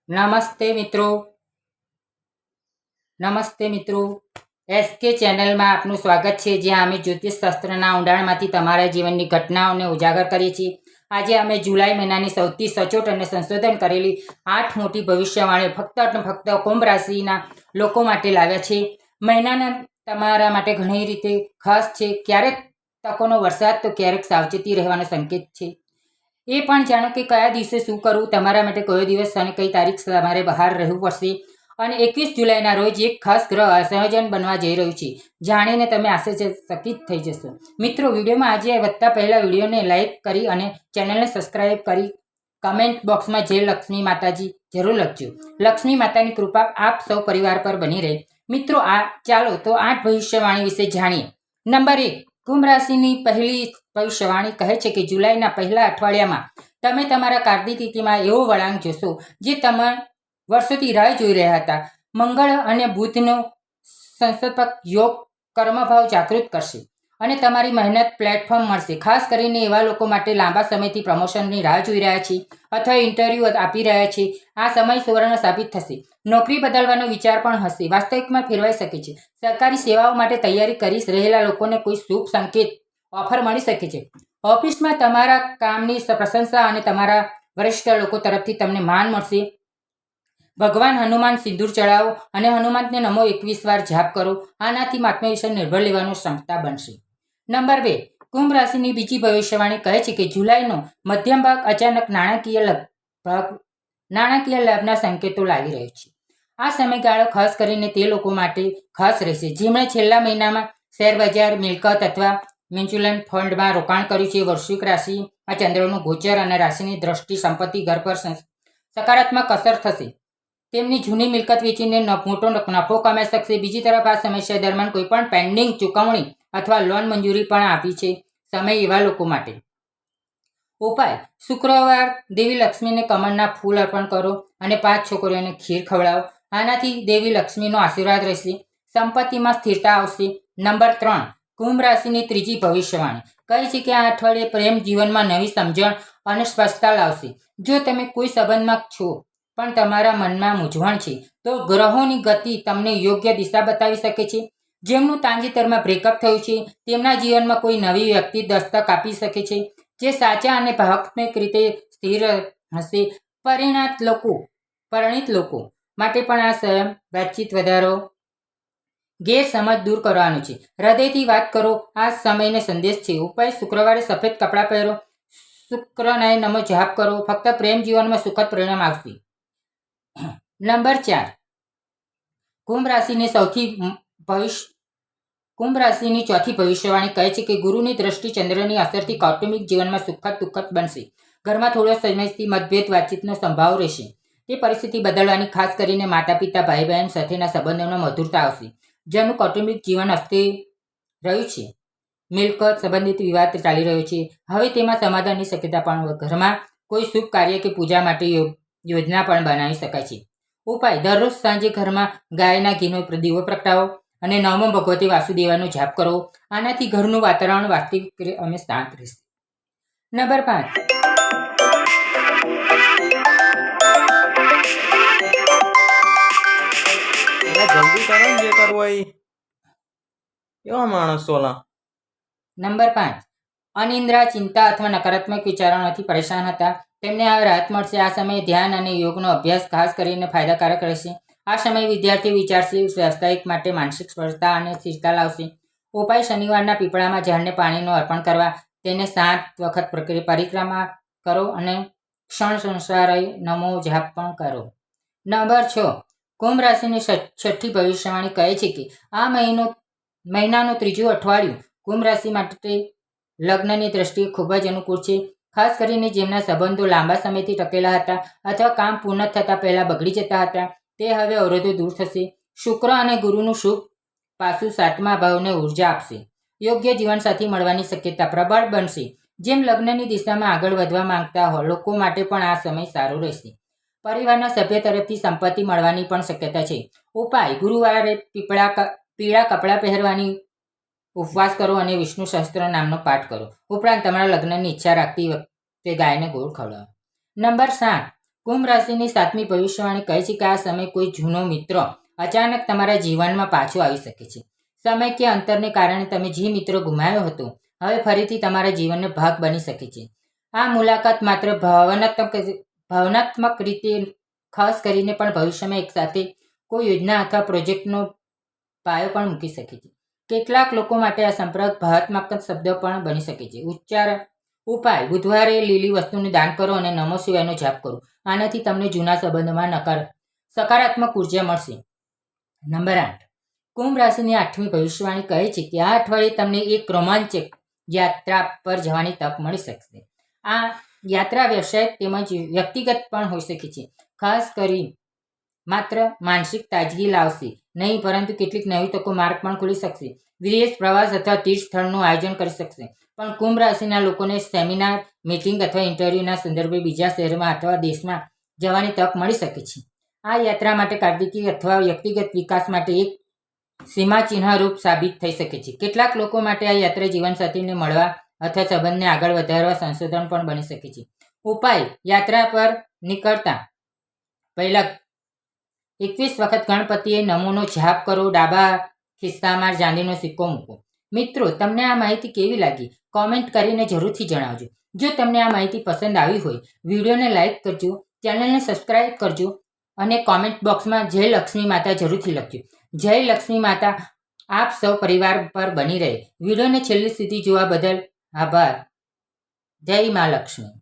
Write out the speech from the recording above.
નમસ્તે મિત્રો એસકે ચેનલમાં આપનું સ્વાગત છે, જ્યાં અમે જ્યોતિષશાસ્ત્રના ઊંડાણમાંથી તમારા જીવનની ઘટનાઓને ઉજાગર કરીએ છીએ। આજે અમે જુલાઈ મહિનાની સૌથી સચોટ અને સંશોધન કરેલી 8 મોટી ભવિષ્યવાણીઓ ફક્ત અને ફક્ત કુંભ રાશિના લોકો માટે લાવ્યા છે। મહિનાના તમારા માટે ઘણી રીતે ખાસ છે। ક્યારેક તકોનો વરસાદ તો ક્યારેક સાવચેતી રહેવાનો સંકેત છે। એ પણ જાણો કે કયા દિવસે શું કરવું, તમારા માટે કયો દિવસ અને કઈ તારીખ તમારે બહાર રહેવું પડશે। અને 21 જુલાઈના રોજ એક ખાસ ગ્રહ સંયોજન બનવા જઈ રહ્યું છે, જાણીને તમે આશ્ચર્યચકિત થઈ જશો। મિત્રો, વિડીયોમાં આજે વધતા પહેલા વિડીયોને લાઇક કરી અને ચેનલને સબસ્ક્રાઇબ કરી કમેન્ટ બોક્સમાં જય લક્ષ્મી માતાજી જરૂર લખજો। લક્ષ્મી માતાની કૃપા આપ સૌ પરિવાર પર બની રહે। મિત્રો, ચાલો તો 8 ભવિષ્યવાણી વિશે જાણીએ। નંબર 1, કુંભ રાશિની પહેલી ભવિષ્યવાણી કહે છે કે જુલાઈના પહેલા અઠવાડિયામાં તમે તમારા કારકિર્દીમાં એવો વળાંક જોશો જે તમે વર્ષોથી રાહ જોઈ રહ્યા હતા। મંગળ અને બુધનો સંસ્થાપક યોગ કર્મભાવ જાગૃત કરશે અને તમારી મહેનત પ્લેટફોર્મ મળશે। ખાસ કરીને એવા લોકો માટે લાંબા સમયથી પ્રમોશનની રાહ જોઈ રહ્યા છે અથવા ઇન્ટરવ્યૂ આપી રહ્યા છે, આ સમય સુવર્ણ સાબિત થશે। નોકરી બદલવાનો વિચાર પણ હશે, વાસ્તવિકમાં ફેરવાઈ શકે છે। સરકારી સેવાઓ માટે તૈયારી કરી રહેલા લોકોને કોઈ શુભ સંકેત ઓફર મળી શકે છે। ઓફિસમાં તમારા કામની પ્રશંસા અને તમારા વરિષ્ઠ લોકો તરફથી તમને માન મળશે। ભગવાન હનુમાન સિંદૂર ચડાવો અને હનુમાનને નમો 21 વાર જાપ કરો, આનાથી આત્મવિશ્વાસ નિર્ભર લેવાની ક્ષમતા બનશે। નંબર 2, કુંભ રાશિની બીજી ભવિષ્યવાણી કહે છે કે જુલાઈનો મધ્યમ ભાગ અચાનક નાણાકીય લાભના સંકેતો લાવી રહ્યો છે। આ સમયગાળો ખાસ કરીને તે લોકો માટે ખાસ રહેશે જેમણે છેલ્લા મહિનામાં શેરબજાર, મિલકત અથવા મ્યુચ્યુઅલ ફંડમાં રોકાણ કર્યું છે। વૃશ્ચિક રાશિમાં ચંદ્રનું ગોચર અને રાશિની દ્રષ્ટિ સંપત્તિ ઘર પર સકારાત્મક અસર થશે। તેમની જૂની મિલકત વેચીને મોટો નફો કમાઈ શકશે। બીજી તરફ આ સમસ્યા દરમિયાન કોઈપણ પેન્ડિંગ ચૂકવણી અથવા લોન મંજૂરી પણ આપી છે સમય એવા લોકો માટે। ઉપાય: શુક્રવાર દેવી લક્ષ્મીને કમળના ફૂલ અર્પણ કરો અને 5 છોકરીઓને ખીર ખવડાવો, આનાથી દેવી લક્ષ્મીનો આશીર્વાદ રહેશે। સંપત્તિમાં સ્થિરતા આવશે। નંબર 3, કુંભ રાશિની ત્રીજી ભવિષ્યવાણી કહે છે કે આ અઠવાડિયે પ્રેમ જીવનમાં નવી સમજણ અને સ્પષ્ટતા લાવશે। જો તમે કોઈ સંબંધમાં છો પણ તમારા મનમાં મૂંઝવણ છે, તો ગ્રહોની ગતિ તમને યોગ્ય દિશા બતાવી શકે છે। જેમનું તાજેતરમાં બ્રેકઅપ થયું છે તેમના જીવનમાં કોઈ નવી વ્યક્તિ દસ્તક આપી શકે છે જે સાચા અને ભાવનાત્મક રીતે સ્થિર હશે। પરિણીત લોકો માટે પણ આ સમય વાતચીત વધારો ગેરસમજ દૂર કરવાનું છે। હૃદયથી વાત કરો, આ સમયનો સંદેશ છે। ઉપાય: શુક્રવારે સફેદ કપડાં પહેરો, શુક્રનાય નમો જાપ કરો, ફક્ત પ્રેમ જીવનમાં સુખદ પરિણામ આવશે। નંબર 4, કુંભ રાશિની ચોથી ભવિષ્યવાણી કહે છે કે ગુરુની દ્રષ્ટિ ચંદ્રની અસરથી કૌટુંબિક જીવનમાં સુખદ દુઃખદ બનશે। ઘરમાં થોડા સમયથી મતભેદ વાતચીતનો સંભાવ રહેશે। તે પરિસ્થિતિ બદલવાની, ખાસ કરીને માતા-પિતા, ભાઈ-બહેન સાથેના સંબંધોમાં મધુરતા આવશે। જેનું કૌટુંબિક જીવન અસ્થિર રહ્યું છે, મિલકત સંબંધિત વિવાદ ચાલી રહ્યો છે, હવે તેમાં સમાધાનની શક્યતા પણ ઘરમાં કોઈ શુભ કાર્ય કે પૂજા માટે યોજના પણ બનાવી શકાય છે। ઉપાય: દરરોજ સાંજે ઘરમાં ગાયના ઘીનો દીવો પ્રગટાવો અને નમો ભગવતે વાસુદેવનો જાપ કરો, આનાથી ઘરનું વાતાવરણ વાસ્તવિક અને શાંત રહેશે। નંબર 5, જલ્દી કરો ને, જે કરવું હોય એવા માણસો નંબર 5, અનિદ્રા, ચિંતા અથવા નકારાત્મક વિચારોથી પરેશાન હતા, તેમને હવે રાહત મળશે। આ સમયે ધ્યાન અને યોગનો અભ્યાસ ખાસ કરીને ફાયદાકારક રહેશે। આ સમયે વિદ્યાર્થીઓ વિચારશે, વ્યવસાયિક માટે માનસિક સ્પષ્ટતા અને સ્થિરતા લાવશે। ઉપાય: શનિવારના પીપળામાં ઝાડને પાણીનું અર્પણ કરવા, તેને 7 વખત પરિક્રમા કરો અને ક્ષણ સંસારાય નમો જાપ પણ કરો। નંબર 6, કુંભ રાશિની છઠ્ઠી ભવિષ્યવાણી કહે છે કે આ મહિનાનું ત્રીજું અઠવાડિયું કુંભ રાશિ માટે લગ્નની દ્રષ્ટિએ ખૂબ જ અનુકૂળ છે। ખાસ કરીને જેમના સંબંધો લાંબા સમયથી ટકેલા હતા અથવા કામ પૂર્ણ થતાં પહેલાં બગડી જતા હતા, તે હવે અવરોધો દૂર થશે। શુક્ર અને ગુરુનું શુભ પાસું 7મા ભાવને ઉર્જા આપશે। યોગ્ય જીવનસાથી મળવાની શક્યતા પ્રબળ બનશે। જેમ લગ્નની દિશામાં આગળ વધવા માંગતા લોકો માટે પણ આ સમય સારો રહેશે। પરિવારના સભ્ય તરફથી સંપત્તિ મળવાની પણ શક્યતા છે। ઉપાય: ગુરુવારે પીળા કપડાં પહેરવાની, ઉપવાસ કરો અને વિષ્ણુ સહસ્ત્ર નામનો પાઠ કરો, ઉપરાંત તમારા લગ્નની ઈચ્છા રાખતી વખતે ગાયને ગોળ ખવડાવો। નંબર 7, કુંભ રાશિની 7મી ભવિષ્યવાણી કહે છે કે આ સમય કોઈ જૂનો મિત્ર અચાનક તમારા જીવનમાં પાછો આવી શકે છે. સમય કે અંતરને કારણે તમે જે મિત્ર ગુમાવ્યો હતો હવે ફરીથી તમારા જીવનનો ભાગ બની શકે છે. આ મુલાકાત માત્ર ભાવનાત્મક રીતે ખાસ કરીને પણ ભવિષ્યમાં એકસાથે કોઈ યોજના અથવા પ્રોજેક્ટનો પાયો પણ મૂકી શકે છે. કેટલાક લોકો માટે આ સંપર્ક ભાવનાત્મક શબ્દ પણ બની શકે છે. ઉપાય: બુધવારે લીલી વસ્તુનું દાન કરો અને નમો શિવાયનો જાપ કરો. આનાથી તમને જૂના સંબંધોમાં સકારાત્મક ઉર્જા મળશે. નંબર 8. કુંભ રાશિની 8મી ભવિષ્યવાણી કહે છે કે આ અઠવાડિયે તમને એક રોમાંચક યાત્રા પર જવાની તક મળી શકશે. આ યાત્રા વ્યવસાયિક તેમજ વ્યક્તિગત પણ હોઈ શકે છે. ખાસ કરી માત્ર માનસિક તાજગી લાવશે નહીં, પરંતુ કેટલીક નવી તકો માર્ગ પણ ખોલી શકશે. વિદેશ પ્રવાસ અથવા તીર્થ સ્થળનું આયોજન કરી શકશે. પણ કુંભ રાશિના લોકોને સેમિનાર, મીટિંગ અથવા ઇન્ટરવ્યૂના સંદર્ભે બીજા શહેરમાં અથવા દેશમાં જવાની તક મળી શકે છે. આ યાત્રા માટે કાર્યકીય અથવા વ્યક્તિગત વિકાસ માટે એક સીમાચિહ્નરૂપ સાબિત થઈ શકે છે. કેટલાક લોકો માટે આ યાત્રા જીવનસાથીને મળવા અથવા સંબંધને આગળ વધારવા સંશોધન પણ બની શકે છે. ઉપાય: યાત્રા પર નીકળતા પહેલા 21 વખત ગણપતિએ નમોનો જાપ કરો. ડાબા ખિસ્સામાં ચાંદીનો સિક્કો મૂકો. મિત્રો, તમને આ માહિતી કેવી લાગી? કોમેન્ટ કરીને જરૂરથી જણાવજો. જો તમને આ માહિતી પસંદ આવી હોય, વિડીયોને લાઇક કરજો, ચેનલને સબસ્ક્રાઇબ કરજો અને કોમેન્ટ બોક્સમાં જય લક્ષ્મી માતા જરૂરથી લખજો. જય લક્ષ્મી માતા આપ સૌ પરિવાર પર બની રહે. વિડીયોને છેલ્લે સુધી જોવા બદલ આભાર. જય મા લક્ષ્મી.